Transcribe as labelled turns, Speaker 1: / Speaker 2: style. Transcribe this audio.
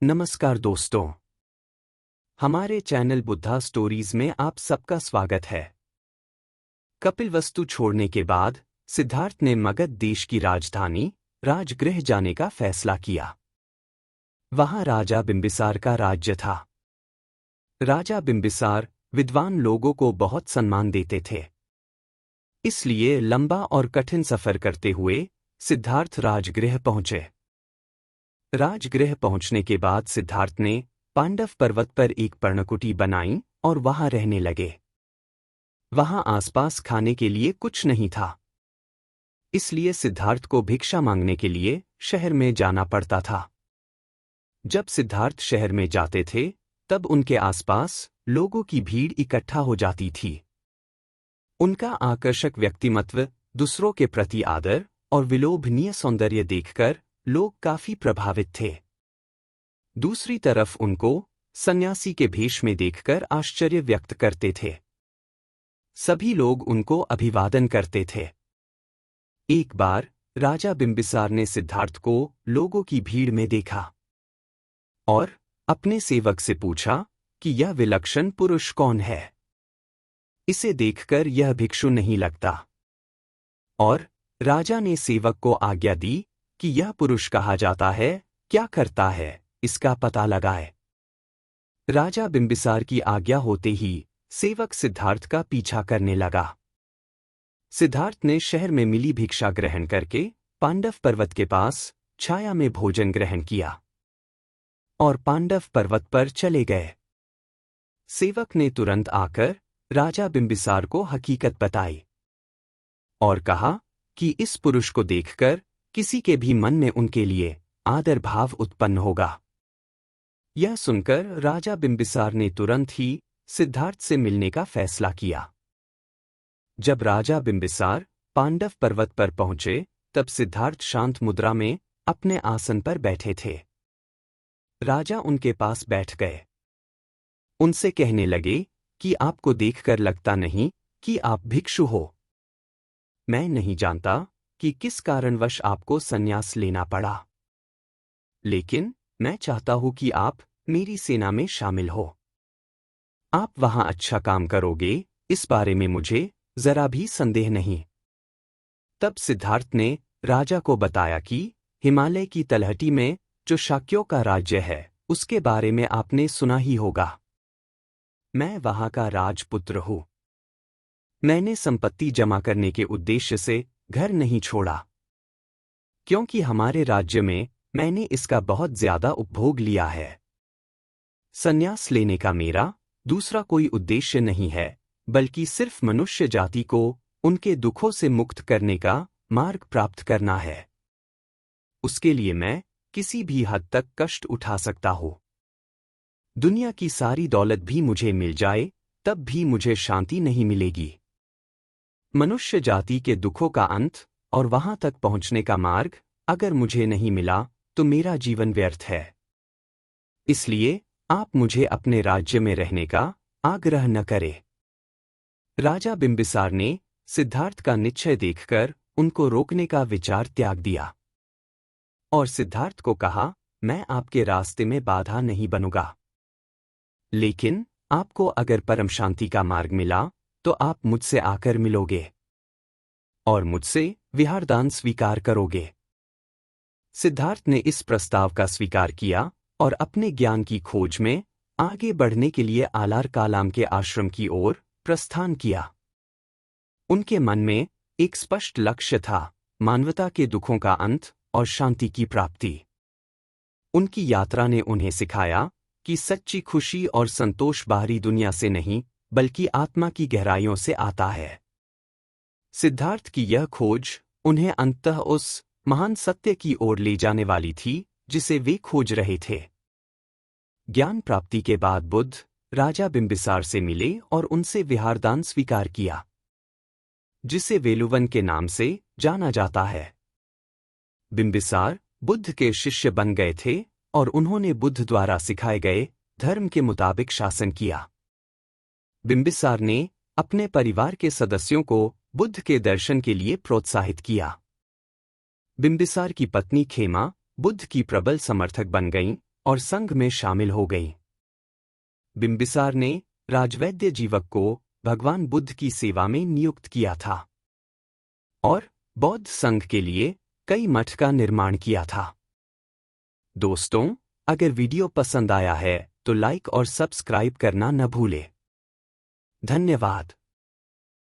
Speaker 1: नमस्कार दोस्तों, हमारे चैनल बुद्धा स्टोरीज में आप सबका स्वागत है। कपिलवस्तु छोड़ने के बाद सिद्धार्थ ने मगध देश की राजधानी राजगृह जाने का फैसला किया। वहां राजा बिंबिसार का राज्य था। राजा बिंबिसार विद्वान लोगों को बहुत सम्मान देते थे। इसलिए लंबा और कठिन सफर करते हुए सिद्धार्थ राजगृह पहुंचे। राजगृह पहुंचने के बाद सिद्धार्थ ने पांडव पर्वत पर एक पर्णकुटी बनाई और वहां रहने लगे। वहां आसपास खाने के लिए कुछ नहीं था, इसलिए सिद्धार्थ को भिक्षा मांगने के लिए शहर में जाना पड़ता था। जब सिद्धार्थ शहर में जाते थे तब उनके आसपास लोगों की भीड़ इकट्ठा हो जाती थी। उनका आकर्षक व्यक्तिमत्व, दूसरों के प्रति आदर और विलोभनीय सौंदर्य देखकर लोग काफी प्रभावित थे। दूसरी तरफ उनको सन्यासी के भेष में देखकर आश्चर्य व्यक्त करते थे। सभी लोग उनको अभिवादन करते थे। एक बार राजा बिंबिसार ने सिद्धार्थ को लोगों की भीड़ में देखा और अपने सेवक से पूछा कि यह विलक्षण पुरुष कौन है। इसे देखकर यह भिक्षु नहीं लगता। और राजा ने सेवक को आज्ञा दी कि यह पुरुष कहा जाता है, क्या करता है, इसका पता लगाए। राजा बिंबिसार की आज्ञा होते ही सेवक सिद्धार्थ का पीछा करने लगा। सिद्धार्थ ने शहर में मिली भिक्षा ग्रहण करके पांडव पर्वत के पास छाया में भोजन ग्रहण किया और पांडव पर्वत पर चले गए। सेवक ने तुरंत आकर राजा बिंबिसार को हकीकत बताई और कहा कि इस पुरुष को देखकर किसी के भी मन में उनके लिए आदर भाव उत्पन्न होगा। यह सुनकर राजा बिंबिसार ने तुरंत ही सिद्धार्थ से मिलने का फैसला किया। जब राजा बिंबिसार पांडव पर्वत पर पहुंचे तब सिद्धार्थ शांत मुद्रा में अपने आसन पर बैठे थे। राजा उनके पास बैठ गए। उनसे कहने लगे कि आपको देखकर लगता नहीं कि आप भिक्षु हो। मैं नहीं जानता कि किस कारणवश आपको संन्यास लेना पड़ा, लेकिन मैं चाहता हूं कि आप मेरी सेना में शामिल हो। आप वहां अच्छा काम करोगे, इस बारे में मुझे जरा भी संदेह नहीं। तब सिद्धार्थ ने राजा को बताया कि हिमालय की तलहटी में जो शाक्यों का राज्य है उसके बारे में आपने सुना ही होगा। मैं वहां का राजपुत्र हूं। मैंने संपत्ति जमा करने के उद्देश्य से घर नहीं छोड़ा, क्योंकि हमारे राज्य में मैंने इसका बहुत ज्यादा उपभोग लिया है। संन्यास लेने का मेरा दूसरा कोई उद्देश्य नहीं है, बल्कि सिर्फ मनुष्य जाति को उनके दुखों से मुक्त करने का मार्ग प्राप्त करना है। उसके लिए मैं किसी भी हद तक कष्ट उठा सकता हूं। दुनिया की सारी दौलत भी मुझे मिल जाए तब भी मुझे शांति नहीं मिलेगी। मनुष्य जाति के दुखों का अंत और वहां तक पहुंचने का मार्ग अगर मुझे नहीं मिला तो मेरा जीवन व्यर्थ है। इसलिए आप मुझे अपने राज्य में रहने का आग्रह न करें। राजा बिंबिसार ने सिद्धार्थ का निश्चय देखकर उनको रोकने का विचार त्याग दिया और सिद्धार्थ को कहा, मैं आपके रास्ते में बाधा नहीं बनूंगा, लेकिन आपको अगर परम शांति का मार्ग मिला तो आप मुझसे आकर मिलोगे और मुझसे विहारदान स्वीकार करोगे। सिद्धार्थ ने इस प्रस्ताव का स्वीकार किया और अपने ज्ञान की खोज में आगे बढ़ने के लिए आलार कालाम के आश्रम की ओर प्रस्थान किया। उनके मन में एक स्पष्ट लक्ष्य था, मानवता के दुखों का अंत और शांति की प्राप्ति। उनकी यात्रा ने उन्हें सिखाया कि सच्ची खुशी और संतोष बाहरी दुनिया से नहीं बल्कि आत्मा की गहराइयों से आता है। सिद्धार्थ की यह खोज उन्हें अंततः उस महान सत्य की ओर ले जाने वाली थी जिसे वे खोज रहे थे। ज्ञान प्राप्ति के बाद बुद्ध राजा बिंबिसार से मिले और उनसे विहारदान स्वीकार किया, जिसे वेलुवन के नाम से जाना जाता है। बिंबिसार बुद्ध के शिष्य बन गए थे और उन्होंने बुद्ध द्वारा सिखाए गए धर्म के मुताबिक शासन किया। बिंबिसार ने अपने परिवार के सदस्यों को बुद्ध के दर्शन के लिए प्रोत्साहित किया। बिंबिसार की पत्नी खेमा बुद्ध की प्रबल समर्थक बन गईं और संघ में शामिल हो गई। बिंबिसार ने राजवैद्य जीवक को भगवान बुद्ध की सेवा में नियुक्त किया था और बौद्ध संघ के लिए कई मठ का निर्माण किया था। दोस्तों, अगर वीडियो पसंद आया है तो लाइक और सब्सक्राइब करना न भूलें। धन्यवाद।